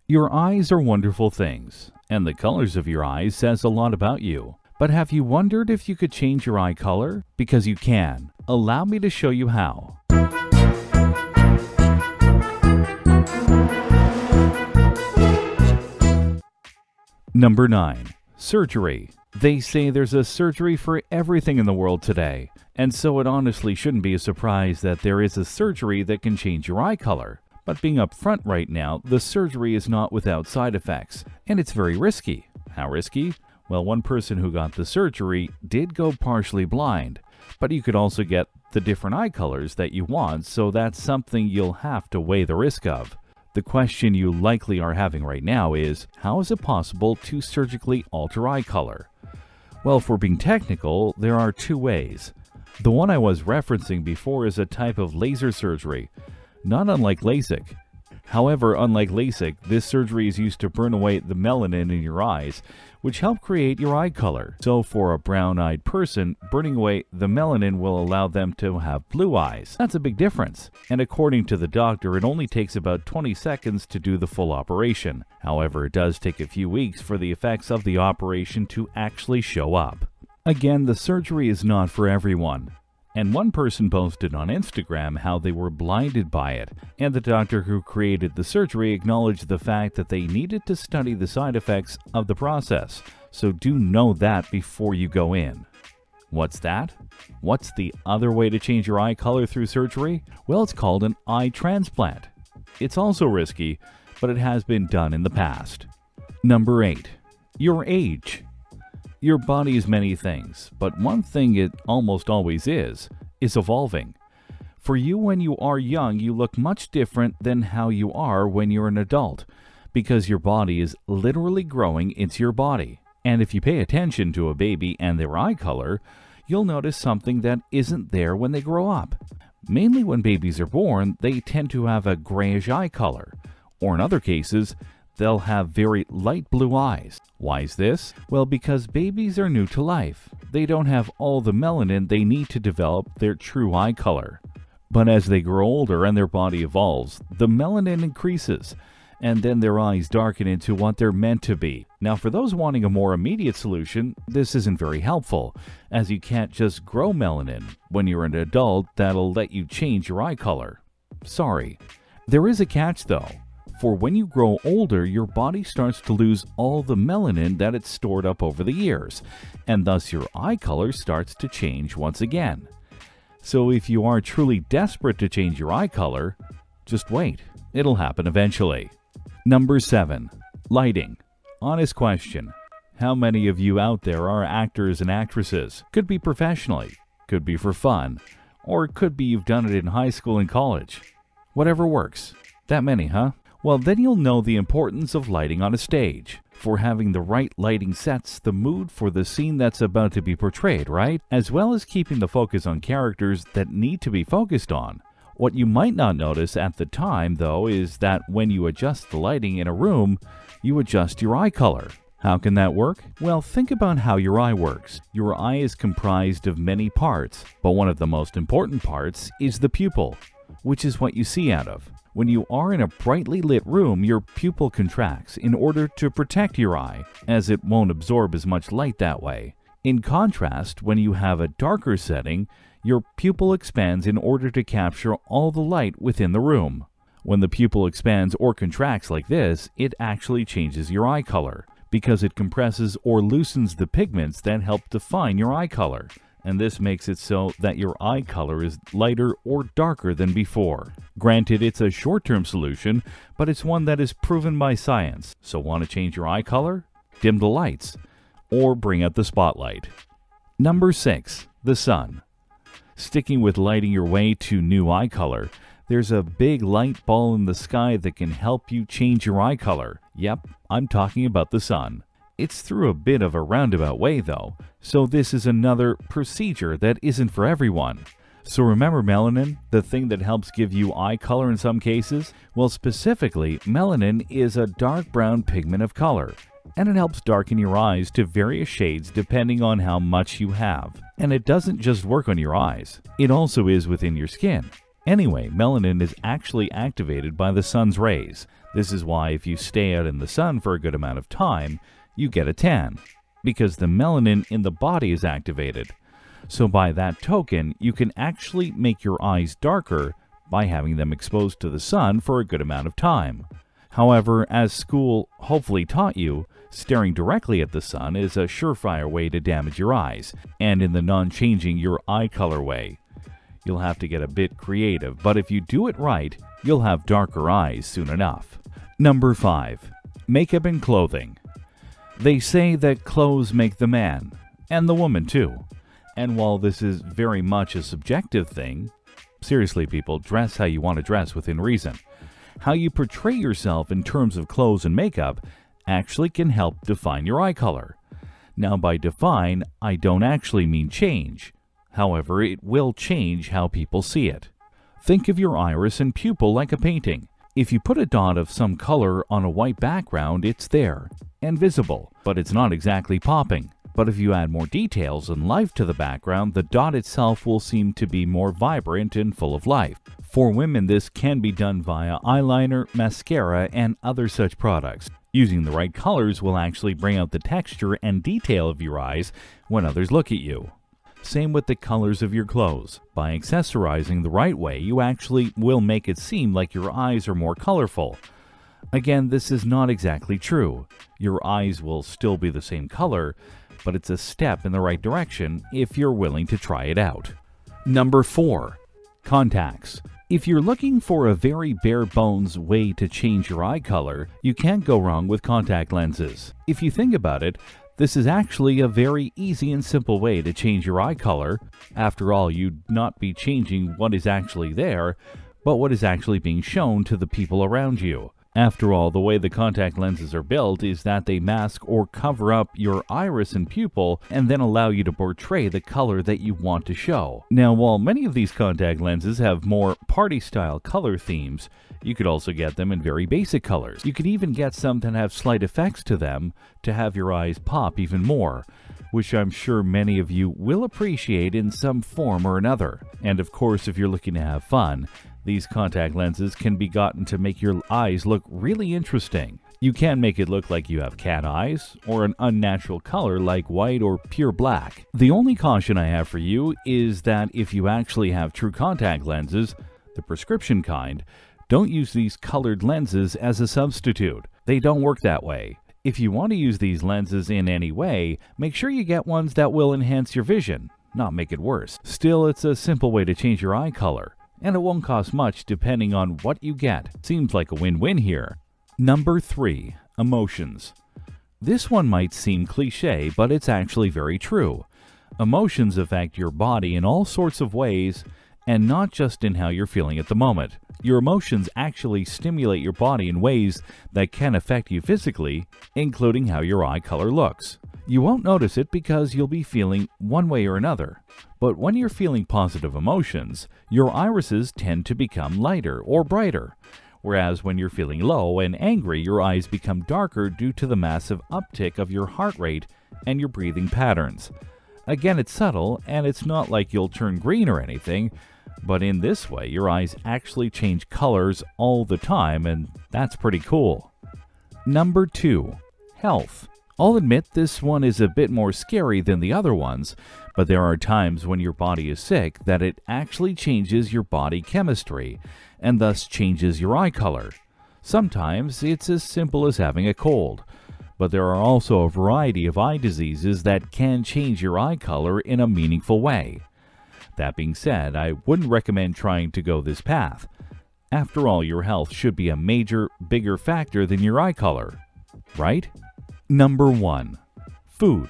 Your eyes are wonderful things, and the colors of your eyes says a lot about you. But have you wondered if you could change your eye color? Because you can. Allow me to show you how. Number 9. Surgery. They say there's a surgery for everything in the world today, and so it honestly shouldn't be a surprise that there is a surgery that can change your eye color. But being upfront right now, the surgery is not without side effects, and it's very risky. How risky? Well, one person who got the surgery did go partially blind, but you could also get the different eye colors that you want, so that's something you'll have to weigh the risk of. The question you likely are having right now is, how is it possible to surgically alter eye color? Well, if we're being technical, there are two ways. The one I was referencing before is a type of laser surgery, not unlike LASIK. However, unlike LASIK, this surgery is used to burn away the melanin in your eyes, which help create your eye color. So for a brown-eyed person, burning away the melanin will allow them to have blue eyes. That's a big difference. And according to the doctor, it only takes about 20 seconds to do the full operation. However, it does take a few weeks for the effects of the operation to actually show up. Again, the surgery is not for everyone. And one person posted on Instagram how they were blinded by it, and the doctor who created the surgery acknowledged the fact that they needed to study the side effects of the process, so do know that before you go in. What's that? What's the other way to change your eye color through surgery? Well, it's called an eye transplant. It's also risky, but it has been done in the past. Number 8. Your age. Your body is many things, but one thing it almost always is evolving. For you, when you are young, you look much different than how you are when you're an adult, because your body is literally growing into your body. And if you pay attention to a baby and their eye color, you'll notice something that isn't there when they grow up. Mainly when babies are born, they tend to have a grayish eye color, or in other cases, they'll have very light blue eyes. Why is this? Well, because babies are new to life. They don't have all the melanin they need to develop their true eye color. But as they grow older and their body evolves, the melanin increases, and then their eyes darken into what they're meant to be. Now, for those wanting a more immediate solution, this isn't very helpful, as you can't just grow melanin. When you're an adult, that'll let you change your eye color. Sorry. There is a catch though. For when you grow older, your body starts to lose all the melanin that it's stored up over the years, and thus your eye color starts to change once again. So if you are truly desperate to change your eye color, just wait. It'll happen eventually. Number 7. Lighting. Honest question. How many of you out there are actors and actresses? Could be professionally, could be for fun, or it could be you've done it in high school and college. Whatever works. That many, huh? Well, then you'll know the importance of lighting on a stage. For having the right lighting sets the mood for the scene that's about to be portrayed, right? As well as keeping the focus on characters that need to be focused on. What you might not notice at the time, though, is that when you adjust the lighting in a room, you adjust your eye color. How can that work? Well, think about how your eye works. Your eye is comprised of many parts, but one of the most important parts is the pupil, which is what you see out of. When you are in a brightly lit room, your pupil contracts in order to protect your eye, as it won't absorb as much light that way. In contrast, when you have a darker setting, your pupil expands in order to capture all the light within the room. When the pupil expands or contracts like this, it actually changes your eye color, because it compresses or loosens the pigments that help define your eye color. And this makes it so that your eye color is lighter or darker than before. Granted, it's a short-term solution, but it's one that is proven by science. So want to change your eye color? Dim the lights, or bring out the spotlight. Number 6. The sun. Sticking with lighting your way to new eye color, there's a big light ball in the sky that can help you change your eye color. Yep, I'm talking about the sun. It's through a bit of a roundabout way though, so this is another procedure that isn't for everyone. So remember melanin, the thing that helps give you eye color in some cases? Well, specifically, melanin is a dark brown pigment of color, and it helps darken your eyes to various shades depending on how much you have. And it doesn't just work on your eyes, it also is within your skin. Anyway, melanin is actually activated by the sun's rays. This is why if you stay out in the sun for a good amount of time, you get a tan, because the melanin in the body is activated. So by that token, you can actually make your eyes darker by having them exposed to the sun for a good amount of time. However, as school hopefully taught you, staring directly at the sun is a surefire way to damage your eyes, and in the non-changing your eye color way. You'll have to get a bit creative, but if you do it right, you'll have darker eyes soon enough. Number 5. Makeup and clothing. They say that clothes make the man, and the woman too. And while this is very much a subjective thing, seriously people, dress how you want to dress within reason. How you portray yourself in terms of clothes and makeup actually can help define your eye color. Now by define, I don't actually mean change. However, it will change how people see it. Think of your iris and pupil like a painting. If you put a dot of some color on a white background, it's there and visible, but it's not exactly popping. But if you add more details and life to the background, the dot itself will seem to be more vibrant and full of life. For women, this can be done via eyeliner, mascara, and other such products. Using the right colors will actually bring out the texture and detail of your eyes when others look at you. Same with the colors of your clothes. By accessorizing the right way, you actually will make it seem like your eyes are more colorful. Again, this is not exactly true. Your eyes will still be the same color, but it's a step in the right direction if you're willing to try it out. Number 4. Contacts. If you're looking for a very bare bones way to change your eye color, you can't go wrong with contact lenses. If you think about it, this is actually a very easy and simple way to change your eye color. After all, you'd not be changing what is actually there, but what is actually being shown to the people around you. After all, the way the contact lenses are built is that they mask or cover up your iris and pupil and then allow you to portray the color that you want to show. Now, while many of these contact lenses have more party-style color themes, you could also get them in very basic colors. You could even get some that have slight effects to them to have your eyes pop even more, which I'm sure many of you will appreciate in some form or another. And of course, if you're looking to have fun, these contact lenses can be gotten to make your eyes look really interesting. You can make it look like you have cat eyes, or an unnatural color like white or pure black. The only caution I have for you is that if you actually have true contact lenses, the prescription kind, don't use these colored lenses as a substitute. They don't work that way. If you want to use these lenses in any way, make sure you get ones that will enhance your vision, not make it worse. Still, it's a simple way to change your eye color, and it won't cost much depending on what you get. Seems like a win-win here. Number 3. Emotions. This one might seem cliche, but it's actually very true. Emotions affect your body in all sorts of ways, and not just in how you're feeling at the moment. Your emotions actually stimulate your body in ways that can affect you physically, including how your eye color looks. You won't notice it because you'll be feeling one way or another. But when you're feeling positive emotions, your irises tend to become lighter or brighter. Whereas when you're feeling low and angry, your eyes become darker due to the massive uptick of your heart rate and your breathing patterns. Again, it's subtle, and it's not like you'll turn green or anything, but in this way, your eyes actually change colors all the time, and that's pretty cool. Number 2. Health. I'll admit this one is a bit more scary than the other ones, but there are times when your body is sick that it actually changes your body chemistry, and thus changes your eye color. Sometimes it's as simple as having a cold, but there are also a variety of eye diseases that can change your eye color in a meaningful way. That being said, I wouldn't recommend trying to go this path. After all, your health should be a major, bigger factor than your eye color, right? Number 1. Food.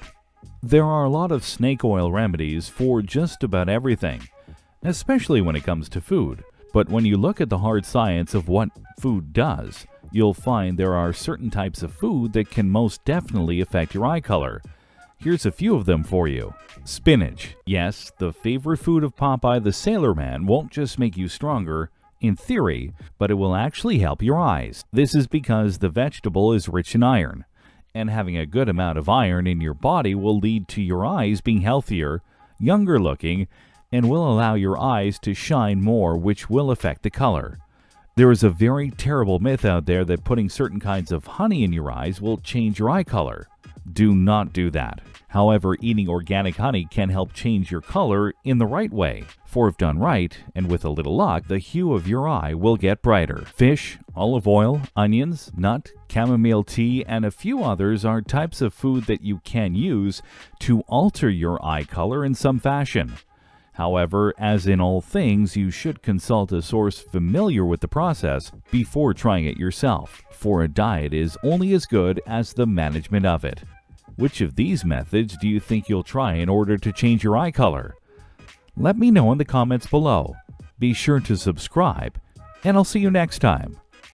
There are a lot of snake oil remedies for just about everything, especially when it comes to food. But when you look at the hard science of what food does, you'll find there are certain types of food that can most definitely affect your eye color. Here's a few of them for you. Spinach. Yes, the favorite food of Popeye the Sailor Man won't just make you stronger, in theory, but it will actually help your eyes. This is because the vegetable is rich in iron, and having a good amount of iron in your body will lead to your eyes being healthier, younger looking, and will allow your eyes to shine more, which will affect the color. There is a very terrible myth out there that putting certain kinds of honey in your eyes will change your eye color. Do not do that. However, eating organic honey can help change your color in the right way. For if done right, and with a little luck, the hue of your eye will get brighter. Fish, olive oil, onions, nut, chamomile tea, and a few others are types of food that you can use to alter your eye color in some fashion. However, as in all things, you should consult a source familiar with the process before trying it yourself, for a diet is only as good as the management of it. Which of these methods do you think you'll try in order to change your eye color? Let me know in the comments below. Be sure to subscribe, and I'll see you next time.